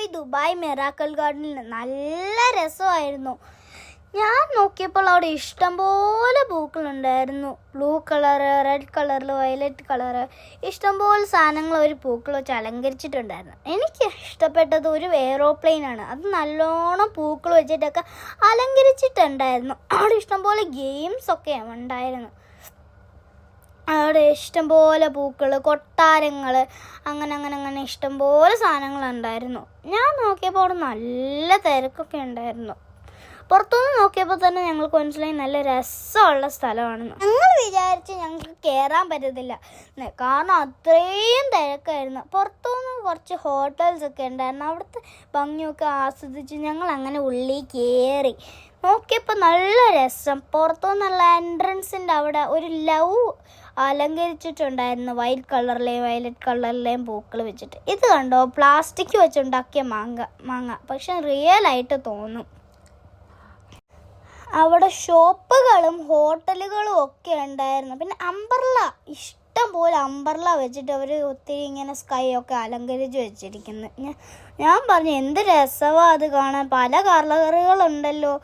പോയി Dubai miracle ഗാർഡനിൽ. നല്ല രസമായിരുന്നു. ഞാൻ നോക്കിയപ്പോൾ അവിടെ ഇഷ്ടംപോലെ പൂക്കളുണ്ടായിരുന്നു. ബ്ലൂ കളറ്, റെഡ് കളറിൽ, വയലറ്റ് കളറ്, ഇഷ്ടംപോലെ സാധനങ്ങൾ ഒരു പൂക്കൾ വെച്ച് അലങ്കരിച്ചിട്ടുണ്ടായിരുന്നു. എനിക്ക് ഇഷ്ടപ്പെട്ടത് ഒരു എയ്റോപ്ലെയിനാണ്. അത് നല്ലോണം പൂക്കൾ വെച്ചിട്ടൊക്കെ അലങ്കരിച്ചിട്ടുണ്ടായിരുന്നു. അവിടെ ഇഷ്ടംപോലെ ഗെയിംസൊക്കെ ഉണ്ടായിരുന്നു. അവിടെ ഇഷ്ടംപോലെ പൂക്കൾ, കൊട്ടാരങ്ങൾ, അങ്ങനെ ഇഷ്ടംപോലെ സാധനങ്ങളുണ്ടായിരുന്നു. ഞാൻ നോക്കിയപ്പോൾ അവിടെ നല്ല തിരക്കൊക്കെ ഉണ്ടായിരുന്നു. പുറത്തുനിന്ന് നോക്കിയപ്പോൾ തന്നെ ഞങ്ങൾക്ക് മനസ്സിലായി നല്ല രസമുള്ള സ്ഥലമാണെന്ന്. ഞങ്ങൾ വിചാരിച്ച് ഞങ്ങൾക്ക് കയറാൻ പറ്റത്തില്ല, കാരണം അത്രയും തിരക്കായിരുന്നു. പുറത്തുനിന്ന് കുറച്ച് ഹോട്ടൽസൊക്കെ ഉണ്ടായിരുന്നു. അവിടുത്തെ ഭംഗിയൊക്കെ ആസ്വദിച്ച് ഞങ്ങൾ അങ്ങനെ ഉള്ളിൽ കയറി നോക്കിയപ്പോൾ നല്ല രസം. പുറത്തുനിന്നുള്ള എൻട്രൻസിൻ്റെ അവിടെ ഒരു ലവ് അലങ്കരിച്ചിട്ടുണ്ടായിരുന്നു, വൈറ്റ് കളറിലെയും വയലറ്റ് കളറിലെയും പൂക്കൾ വെച്ചിട്ട്. ഇത് കണ്ടോ, പ്ലാസ്റ്റിക് വെച്ചുണ്ടാക്കിയ മാങ്ങ പക്ഷെ റിയലായിട്ട് തോന്നും. അവിടെ ഷോപ്പുകളും ഹോട്ടലുകളും ഒക്കെ ഉണ്ടായിരുന്നു. പിന്നെ അംബ്രല്ല, ഇഷ്ടം പോലെ അംബ്രല്ല വെച്ചിട്ട് അവർ ഒത്തിരി ഇങ്ങനെ സ്കൈ ഒക്കെ അലങ്കരിച്ച് വെച്ചിരിക്കുന്നു. ഞാൻ പറഞ്ഞു എന്ത് രസമാണ് അത് കാണാൻ, പല കളറുകളുണ്ടല്ലോ.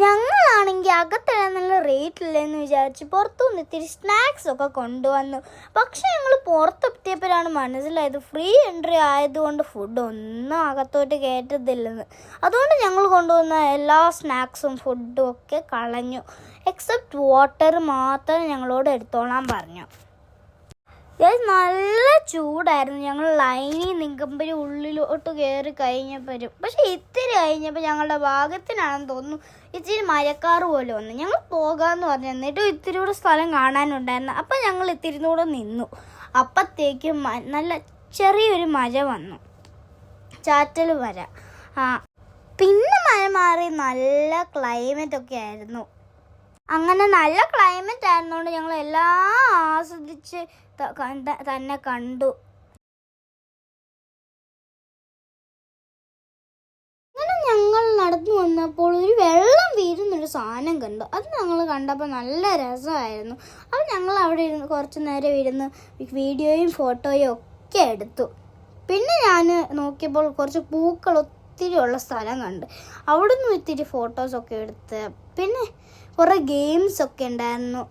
ഞങ്ങളാണെങ്കിൽ അകത്തെല്ലാം നല്ല റേറ്റില്ലെന്ന് വിചാരിച്ച് പുറത്തുനിന്ന് ഇത്തിരി സ്നാക്സൊക്കെ കൊണ്ടുവന്നു. പക്ഷെ ഞങ്ങൾ പുറത്തെത്തിയപ്പോഴാണ് മനസ്സിലായത് ഫ്രീ എൻട്രി ആയതുകൊണ്ട് ഫുഡ് ഒന്നും അകത്തോട്ട് കയറ്റത്തില്ലെന്ന്. അതുകൊണ്ട് ഞങ്ങൾ കൊണ്ടുവന്ന എല്ലാ സ്നാക്സും ഫുഡും ഒക്കെ കളഞ്ഞു. എക്സെപ്റ്റ് വാട്ടർ മാത്രം ഞങ്ങളോട് എടുത്തോളാൻ പറഞ്ഞു. നല്ല ചൂടായിരുന്നു. ഞങ്ങൾ ലൈനിൽ നിൽക്കുമ്പോൾ ഉള്ളിലോട്ട് കയറി കഴിഞ്ഞപ്പോഴും, പക്ഷെ ഇത്തിരി കഴിഞ്ഞപ്പോൾ ഞങ്ങളുടെ ഭാഗത്തിനാണെന്ന് തോന്നുന്നു ഇത്തിരി മഴക്കാറ് പോലെ വന്നു. ഞങ്ങൾ പോകാമെന്ന് പറഞ്ഞു. എന്നിട്ടും ഇത്തിരി കൂടെ സ്ഥലം കാണാനുണ്ടായിരുന്നു. അപ്പം ഞങ്ങൾ ഇത്തിരി കൂടെ നിന്നു. അപ്പത്തേക്കും നല്ല ചെറിയൊരു മഴ വന്നു, ചാറ്റൽ മഴ. പിന്നെ മഴ മാറി നല്ല ക്ലൈമറ്റൊക്കെ ആയിരുന്നു. അങ്ങനെ നല്ല ക്ലൈമറ്റ് ആയിരുന്നുകൊണ്ട് ഞങ്ങൾ എല്ലാം ആസ്വദിച്ച് തന്നെ കണ്ടു. അങ്ങനെ ഞങ്ങൾ നടന്നു വന്നപ്പോൾ ഒരു വെള്ളം വീഴുന്നൊരു സാധനം കണ്ടു. അത് ഞങ്ങൾ കണ്ടപ്പോൾ നല്ല രസമായിരുന്നു. അത് ഞങ്ങൾ അവിടെ ഇരുന്ന് കുറച്ച് നേരം ഇരുന്ന് വീഡിയോയും ഫോട്ടോയും ഒക്കെ എടുത്തു. പിന്നെ ഞാൻ നോക്കിയപ്പോൾ കുറച്ച് പൂക്കൾ ഒത്തിരി ഉള്ള സ്ഥലം കണ്ട്. അവിടെ നിന്ന് ഇത്തിരി ഫോട്ടോസൊക്കെ എടുത്ത്. പിന്നെ കുറേ ഗെയിംസൊക്കെ ഉണ്ടായിരുന്നു,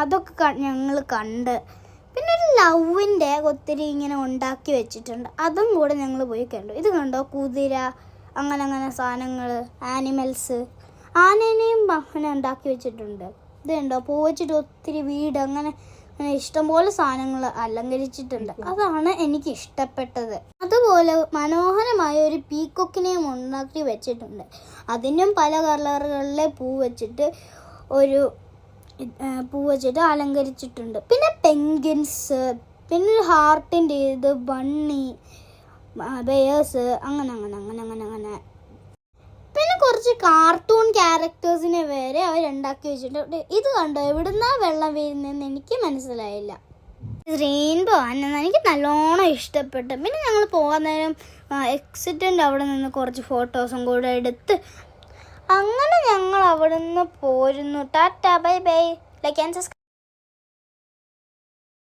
അതൊക്കെ ഞങ്ങൾ കണ്ട്. പിന്നെ ഒരു ലവിൻ്റെ ഒത്തിരി ഇങ്ങനെ ഉണ്ടാക്കി വെച്ചിട്ടുണ്ട്, അതും കൂടെ ഞങ്ങൾ പോയി കണ്ടു. ഇത് കണ്ടോ, കുതിര, അങ്ങനെ സാധനങ്ങൾ, ആനിമൽസ്, ആനേനെയും അങ്ങനെ ഉണ്ടാക്കി വെച്ചിട്ടുണ്ട്. ഇത് കണ്ടോ, പൂ വെച്ചിട്ട് ഒത്തിരി വീട്, അങ്ങനെ ഇഷ്ടംപോലെ സാധനങ്ങൾ അലങ്കരിച്ചിട്ടുണ്ട്. അതാണ് എനിക്ക് ഇഷ്ടപ്പെട്ടത്. അതുപോലെ മനോഹരമായ ഒരു പീക്കോക്കിനെയും ഉണ്ടാക്കി വെച്ചിട്ടുണ്ട്. അതിനും പല കളറുകളിലെ പൂ വെച്ചിട്ട് അലങ്കരിച്ചിട്ടുണ്ട്. പിന്നെ പെൻഗ്വിൻസ്, പിന്നെ ഒരു ഹാർട്ടിൻ്റെ ഇത്, ബണ്ണി, ബെയേഴ്സ്, അങ്ങനെ. പിന്നെ കുറച്ച് കാർട്ടൂൺ ക്യാരക്ടേഴ്സിനെ വരെ അവരുണ്ടാക്കി വെച്ചിട്ടുണ്ട്. ഇത് കണ്ടോ, എവിടുന്നാ വെള്ളം വീഴുന്നതെന്ന് എനിക്ക് മനസ്സിലായില്ല. റെയിൻബോ ആണെന്ന് എനിക്ക് നല്ലോണം ഇഷ്ടപ്പെട്ടു. പിന്നെ ഞങ്ങൾ പോകാൻ നേരം എക്സിറ്റിൻ്റെ അവിടെ നിന്ന് കുറച്ച് ഫോട്ടോസും കൂടെ എടുത്ത് അങ്ങനെ ഞങ്ങൾ അവിടെ നിന്ന് പോരുന്നു. Tata, bye bye. Like and subscribe.